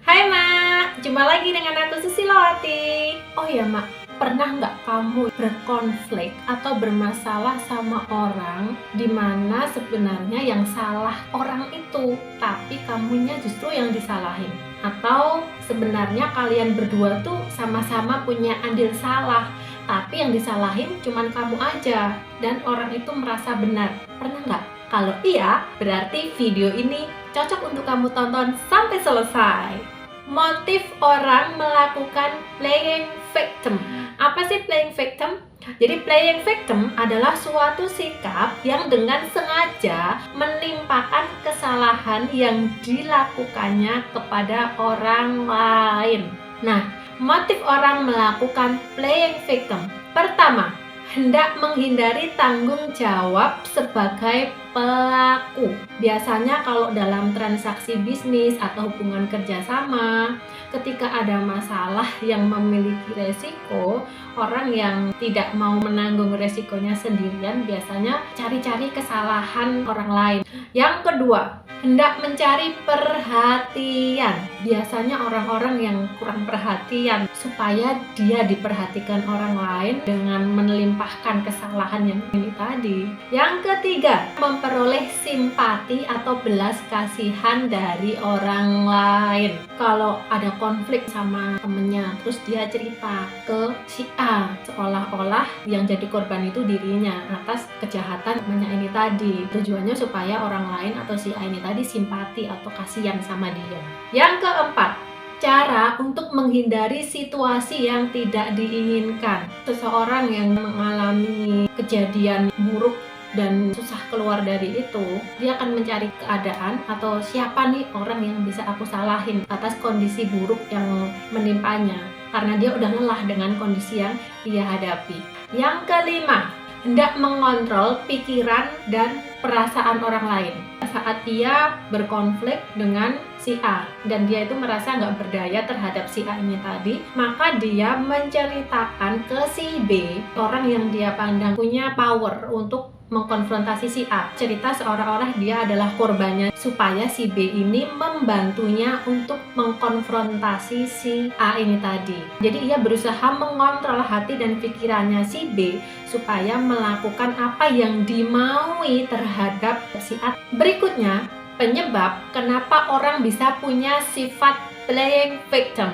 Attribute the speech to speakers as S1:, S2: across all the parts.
S1: Hai Mak, jumpa lagi dengan aku Susilowati. Oh ya Mak, pernah nggak kamu berkonflik atau bermasalah sama orang dimana sebenarnya yang salah orang itu, tapi kamunya justru yang disalahin? Atau sebenarnya kalian berdua tuh sama-sama punya andil salah, tapi yang disalahin cuman kamu aja dan orang itu merasa benar. Pernah nggak? Kalau iya, berarti video ini cocok untuk kamu tonton sampai selesai. Motif orang melakukan playing victim. Apa sih playing victim? Jadi playing victim adalah suatu sikap yang dengan sengaja menimpakan kesalahan yang dilakukannya kepada orang lain. Nah, motif orang melakukan playing victim. Pertama, hendak menghindari tanggung jawab sebagai pelaku. Biasanya kalau dalam transaksi bisnis atau hubungan kerjasama, ketika ada masalah yang memiliki resiko, orang yang tidak mau menanggung resikonya sendirian biasanya cari-cari kesalahan orang lain. Yang kedua, hendak mencari perhatian. Biasanya orang-orang yang kurang perhatian supaya dia diperhatikan orang lain dengan melimpahkan kesalahan yang ini tadi. Yang ketiga, memperoleh simpati atau belas kasihan dari orang lain. Kalau ada konflik sama temennya, terus dia cerita ke si A, seolah-olah yang jadi korban itu dirinya atas kejahatan temennya ini tadi. Tujuannya supaya orang lain atau si A ini tadi simpati atau kasihan sama dia. Yang keempat, cara untuk menghindari situasi yang tidak diinginkan. Seseorang yang mengalami kejadian buruk dan susah keluar dari itu, dia akan mencari keadaan atau siapa nih orang yang bisa aku salahin atas kondisi buruk yang menimpanya, karena dia udah lelah dengan kondisi yang dia hadapi. Yang kelima, hendak mengontrol pikiran dan perasaan orang lain. Saat dia berkonflik dengan si A dan dia itu merasa nggak berdaya terhadap si A ini tadi, maka dia menceritakan ke si B, orang yang dia pandang punya power untuk mengkonfrontasi si A. Cerita seolah-olah dia adalah korbannya supaya si B ini membantunya untuk mengkonfrontasi si A ini tadi. Jadi ia berusaha mengontrol hati dan pikirannya si B supaya melakukan apa yang dimaui terhadap si A. Berikutnya, penyebab kenapa orang bisa punya sifat playing victim.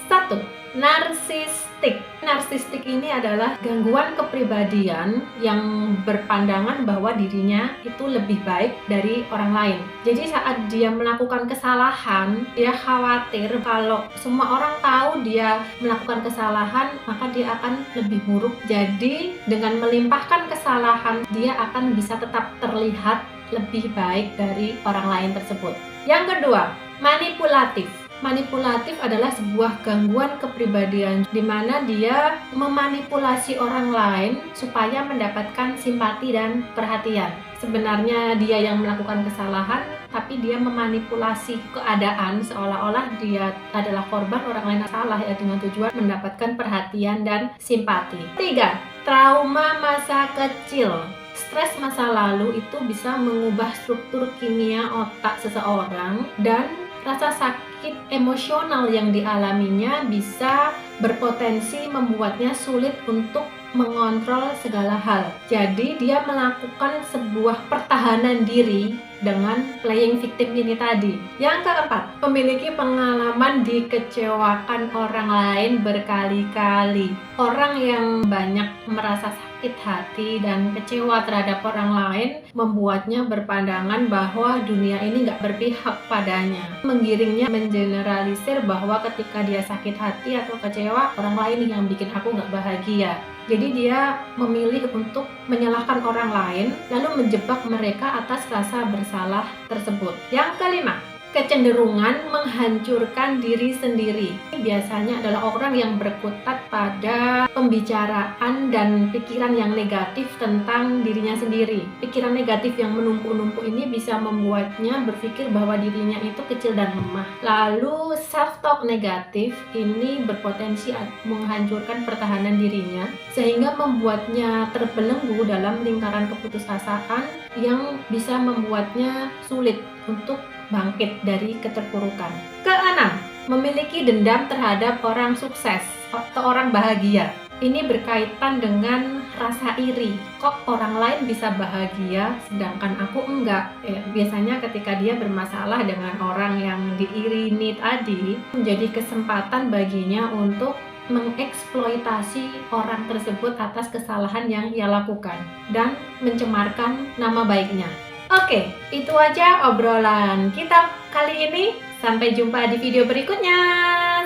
S1: 1. Narsistik. Narsistik ini adalah gangguan kepribadian yang berpandangan bahwa dirinya itu lebih baik dari orang lain. Jadi saat dia melakukan kesalahan, dia khawatir kalau semua orang tahu dia melakukan kesalahan, maka dia akan lebih buruk. Jadi dengan melimpahkan kesalahan, dia akan bisa tetap terlihat lebih baik dari orang lain tersebut. Yang kedua, manipulatif. Manipulatif adalah sebuah gangguan kepribadian di mana dia memanipulasi orang lain supaya mendapatkan simpati dan perhatian. Sebenarnya dia yang melakukan kesalahan, tapi dia memanipulasi keadaan seolah-olah dia adalah korban, orang lain salah, ya, dengan tujuan mendapatkan perhatian dan simpati. 3. Trauma masa kecil. Stres masa lalu itu bisa mengubah struktur kimia otak seseorang dan rasa sakit emosional yang dialaminya bisa berpotensi membuatnya sulit untuk mengontrol segala hal. Jadi dia melakukan sebuah pertahanan diri dengan playing victim ini tadi. Yang keempat, memiliki pengalaman dikecewakan orang lain berkali-kali. Orang yang banyak merasa sakit hati dan kecewa terhadap orang lain membuatnya berpandangan bahwa dunia ini nggak berpihak padanya. Menggiringnya mengeneralisir bahwa ketika dia sakit hati atau kecewa, orang lain yang bikin aku nggak bahagia. Jadi dia memilih untuk menyalahkan orang lain lalu menjebak mereka atas rasa bersalah tersebut. Yang kelima, kecenderungan menghancurkan diri sendiri. Biasanya adalah orang yang berkutat pada pembicaraan dan pikiran yang negatif tentang dirinya sendiri. Pikiran negatif yang menumpuk-numpuk ini bisa membuatnya berpikir bahwa dirinya itu kecil dan lemah. Lalu self-talk negatif ini berpotensi menghancurkan pertahanan dirinya sehingga membuatnya terbelenggu dalam lingkaran keputusasaan yang bisa membuatnya sulit untuk bangkit dari keterpurukan. Keenam, memiliki dendam terhadap orang sukses atau orang bahagia. Ini berkaitan dengan rasa iri. Kok orang lain bisa bahagia sedangkan aku enggak? Biasanya ketika dia bermasalah dengan orang yang diirini tadi, menjadi kesempatan baginya untuk mengeksploitasi orang tersebut atas kesalahan yang ia lakukan dan mencemarkan nama baiknya. Oke, itu aja obrolan kita kali ini. Sampai jumpa di video berikutnya.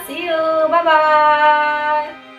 S1: See you, bye-bye.